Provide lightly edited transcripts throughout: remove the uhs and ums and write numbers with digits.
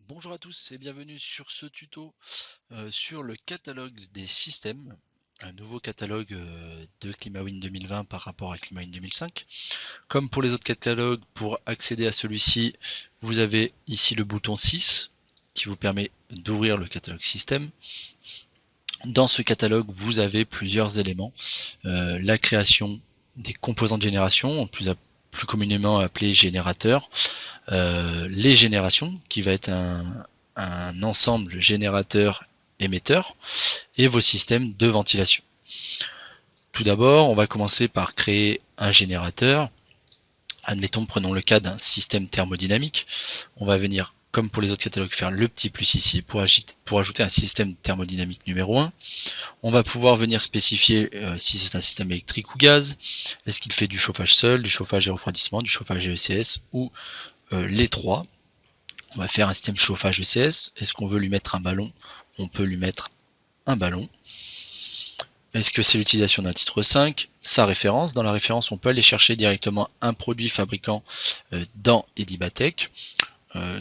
Bonjour à tous et bienvenue sur ce tuto sur le catalogue des systèmes, un nouveau catalogue de ClimaWin 2020 par rapport à ClimaWin 2005. Comme pour les autres catalogues, pour accéder à celui-ci, vous avez ici le bouton 6 qui vous permet d'ouvrir le catalogue système. Dans ce catalogue, vous avez plusieurs éléments. La création des composants de génération, plus communément appelés générateurs, les générations, qui va être un ensemble générateur-émetteur, et vos systèmes de ventilation. Tout d'abord, on va commencer par créer un générateur. Admettons, prenons le cas d'un système thermodynamique. On va venir, comme pour les autres catalogues, faire le petit plus ici pour ajouter un système thermodynamique numéro 1. On va pouvoir venir spécifier si c'est un système électrique ou gaz. Est-ce qu'il fait du chauffage seul, du chauffage et refroidissement, du chauffage ECS ou les trois. On va faire un système chauffage ECS. Est-ce qu'on veut lui mettre un ballon? On peut lui mettre un ballon. Est-ce que c'est l'utilisation d'un titre 5? Sa référence. Dans la référence, on peut aller chercher directement un produit fabricant dans Edibatech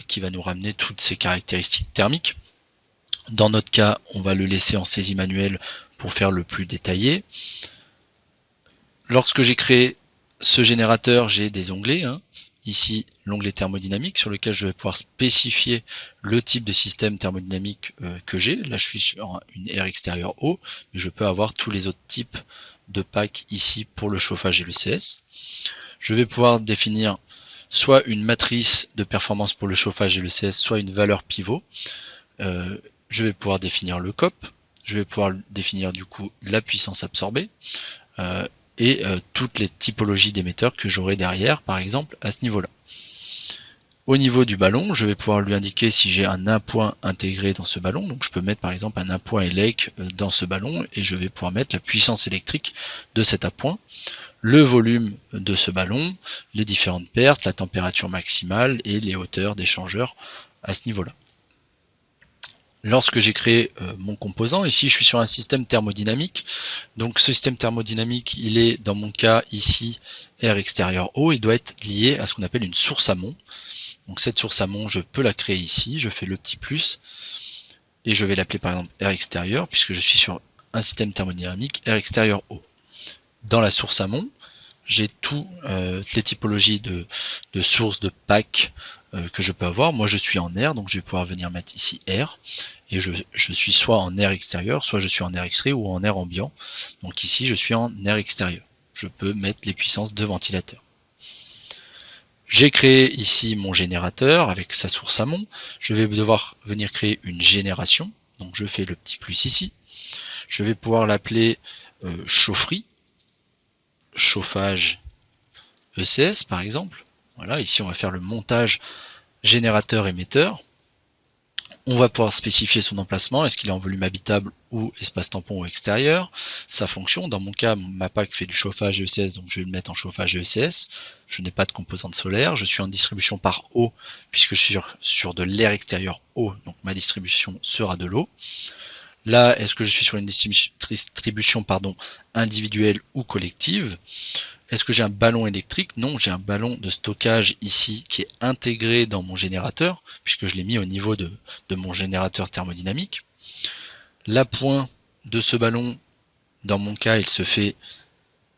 qui va nous ramener toutes ses caractéristiques thermiques. Dans notre cas, on va le laisser en saisie manuelle pour faire le plus détaillé. Lorsque j'ai créé ce générateur, j'ai des onglets. Ici, l'onglet thermodynamique sur lequel je vais pouvoir spécifier le type de système thermodynamique que j'ai. Là, je suis sur une air extérieure eau, mais je peux avoir tous les autres types de packs ici pour le chauffage et le CS. Je vais pouvoir définir soit une matrice de performance pour le chauffage et le CS, soit une valeur pivot. Je vais pouvoir définir le COP. Je vais pouvoir définir du coup la puissance absorbée. Et toutes les typologies d'émetteurs que j'aurai derrière, par exemple, à ce niveau-là. Au niveau du ballon, je vais pouvoir lui indiquer si j'ai un appoint intégré dans ce ballon. Donc je peux mettre par exemple un appoint élec dans ce ballon et je vais pouvoir mettre la puissance électrique de cet appoint, le volume de ce ballon, les différentes pertes, la température maximale et les hauteurs d'échangeurs à ce niveau-là. Lorsque j'ai créé mon composant, ici je suis sur un système thermodynamique, donc ce système thermodynamique il est dans mon cas ici air extérieur eau, il doit être lié à ce qu'on appelle une source amont. Donc cette source amont je peux la créer ici, je fais le petit plus et je vais l'appeler par exemple air extérieur puisque je suis sur un système thermodynamique air extérieur eau. Dans la source amont, j'ai toutes les typologies de sources de pack que je peux avoir. Moi je suis en air, donc je vais pouvoir venir mettre ici air, et je suis soit en air extérieur, soit je suis en air extrait ou en air ambiant. Donc ici je suis en air extérieur. Je peux mettre les puissances de ventilateur. J'ai créé ici mon générateur avec sa source amont. Je vais devoir venir créer une génération. Donc je fais le petit plus ici. Je vais pouvoir l'appeler chaufferie, chauffage ECS par exemple. Voilà, ici on va faire le montage générateur-émetteur. On va pouvoir spécifier son emplacement, est-ce qu'il est en volume habitable ou espace tampon ou extérieur, sa fonction, dans mon cas ma PAC fait du chauffage ECS, donc je vais le mettre en chauffage ECS, je n'ai pas de composante solaire, je suis en distribution par eau, puisque je suis sur de l'air extérieur eau, donc ma distribution sera de l'eau. Là, est-ce que je suis sur une distribution individuelle ou collective? Est-ce que j'ai un ballon électrique? Non, j'ai un ballon de stockage ici qui est intégré dans mon générateur, puisque je l'ai mis au niveau de mon générateur thermodynamique. L'appoint de ce ballon, dans mon cas, il se fait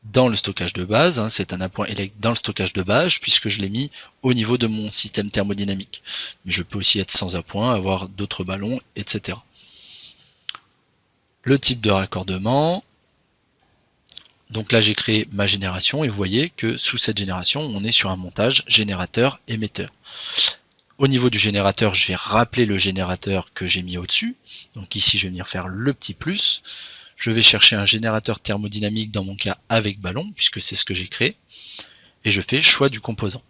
dans le stockage de base. C'est un appoint électrique dans le stockage de base, puisque je l'ai mis au niveau de mon système thermodynamique. Mais je peux aussi être sans appoint, avoir d'autres ballons, etc. Le type de raccordement. Donc là j'ai créé ma génération et vous voyez que sous cette génération on est sur un montage générateur-émetteur. Au niveau du générateur, je vais rappeler le générateur que j'ai mis au-dessus. Donc ici je vais venir faire le petit plus. Je vais chercher un générateur thermodynamique dans mon cas avec ballon, puisque c'est ce que j'ai créé. Et je fais choix du composant.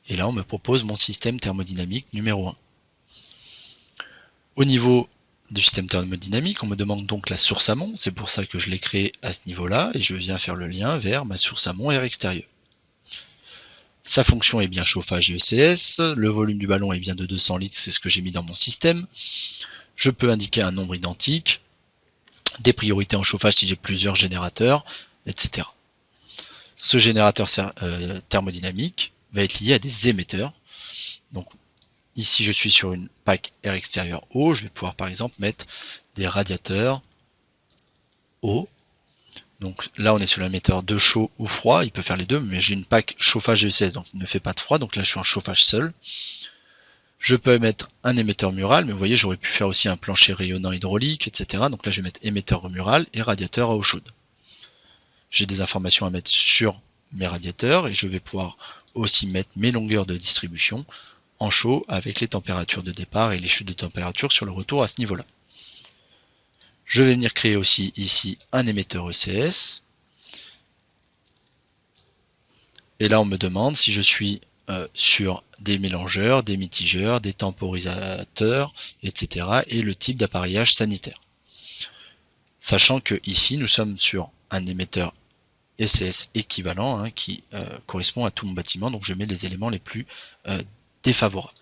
Et là on me propose mon système thermodynamique numéro 1. Au niveau du système thermodynamique, on me demande donc la source amont, c'est pour ça que je l'ai créé à ce niveau-là, et je viens faire le lien vers ma source amont air extérieur. Sa fonction est bien chauffage ECS, le volume du ballon est bien de 200 litres, c'est ce que j'ai mis dans mon système. Je peux indiquer un nombre identique, des priorités en chauffage si j'ai plusieurs générateurs, etc. Ce générateur thermodynamique va être lié à des émetteurs. Donc Ici, je suis sur une PAC air extérieur eau. Je vais pouvoir par exemple mettre des radiateurs eau. Donc là, on est sur l'émetteur de chaud ou froid. Il peut faire les deux, mais j'ai une PAC chauffage ECS, donc il ne fait pas de froid. Donc là, je suis en chauffage seul. Je peux mettre un émetteur mural, mais vous voyez, j'aurais pu faire aussi un plancher rayonnant hydraulique, etc. Donc là, je vais mettre émetteur mural et radiateur à eau chaude. J'ai des informations à mettre sur mes radiateurs et je vais pouvoir aussi mettre mes longueurs de distribution en chaud avec les températures de départ et les chutes de température sur le retour à ce niveau-là. Je vais venir créer aussi ici un émetteur ECS. Et là, on me demande si je suis sur des mélangeurs, des mitigeurs, des temporisateurs, etc. et le type d'appareillage sanitaire. Sachant que ici, nous sommes sur un émetteur ECS équivalent qui correspond à tout mon bâtiment, donc je mets les éléments les plus défavorables.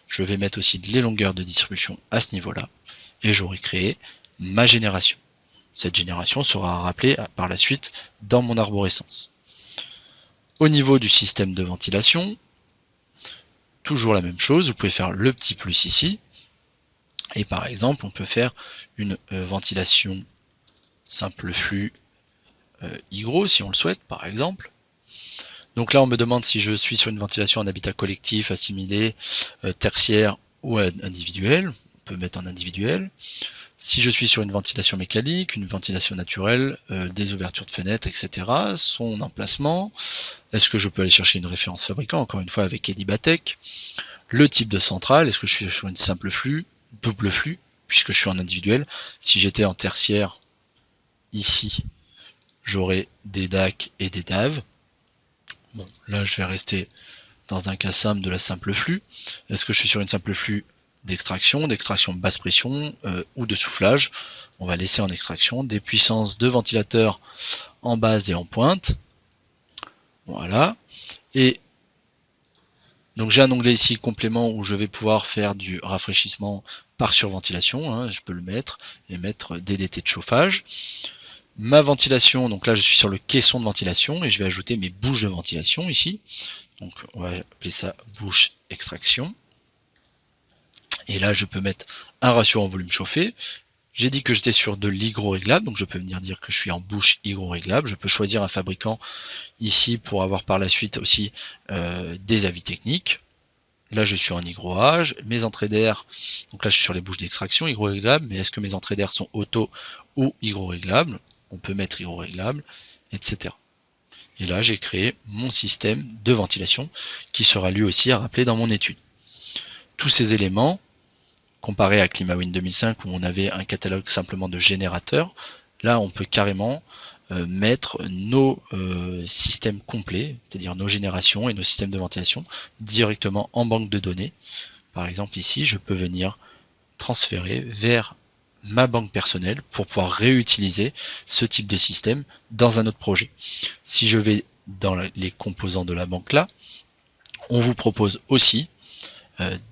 Je vais mettre aussi les longueurs de distribution à ce niveau-là et j'aurai créé ma génération. Cette génération sera rappelée par la suite dans mon arborescence. Au niveau du système de ventilation, toujours la même chose, vous pouvez faire le petit plus ici et par exemple on peut faire une ventilation simple flux hygro si on le souhaite par exemple. Donc là on me demande si je suis sur une ventilation en habitat collectif, assimilé, tertiaire ou individuel. On peut mettre en individuel. Si je suis sur une ventilation mécanique, une ventilation naturelle, des ouvertures de fenêtres, etc. Son emplacement. Est-ce que je peux aller chercher une référence fabricant, encore une fois avec Edibatech. Le type de centrale, est-ce que je suis sur une simple flux, double flux, puisque je suis en individuel. Si j'étais en tertiaire, ici, j'aurais des DAC et des DAV. Bon, là je vais rester dans un cas simple de la simple flux. Est-ce que je suis sur une simple flux d'extraction basse pression ou de soufflage? On va laisser en extraction. Des puissances de ventilateur en base et en pointe. Voilà. Et donc j'ai un onglet ici complément où je vais pouvoir faire du rafraîchissement par surventilation. Je peux le mettre et mettre DDT de chauffage. Ma ventilation, donc là je suis sur le caisson de ventilation et je vais ajouter mes bouches de ventilation ici. Donc on va appeler ça bouche extraction. Et là je peux mettre un ratio en volume chauffé. J'ai dit que j'étais sur de l'hygro-réglable, donc je peux venir dire que je suis en bouche hygro-réglable. Je peux choisir un fabricant ici pour avoir par la suite aussi des avis techniques. Là je suis en hygroage, mes entrées d'air, donc là je suis sur les bouches d'extraction hygro-réglables, mais est-ce que mes entrées d'air sont auto ou hygro-réglables? On peut mettre hygro-réglable, etc. Et là j'ai créé mon système de ventilation qui sera lui aussi à rappeler dans mon étude. Tous ces éléments, comparé à ClimaWind 2005 où on avait un catalogue simplement de générateurs, là on peut carrément mettre nos systèmes complets, c'est-à-dire nos générations et nos systèmes de ventilation directement en banque de données. Par exemple ici, je peux venir transférer vers ma banque personnelle pour pouvoir réutiliser ce type de système dans un autre projet. Si je vais dans les composants de la banque là, on vous propose aussi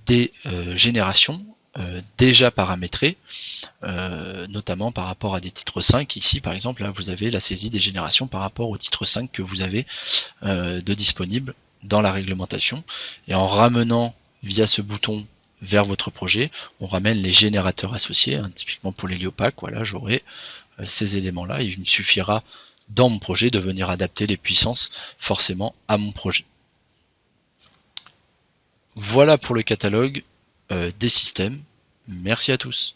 des générations déjà paramétrées, notamment par rapport à des titres 5. Ici par exemple, là vous avez la saisie des générations par rapport au titre 5 que vous avez de disponible dans la réglementation. Et en ramenant via ce bouton vers votre projet, on ramène les générateurs associés, typiquement pour l'héliopac, voilà, j'aurai ces éléments là, il me suffira dans mon projet de venir adapter les puissances forcément à mon projet. Voilà pour le catalogue des systèmes. Merci à tous.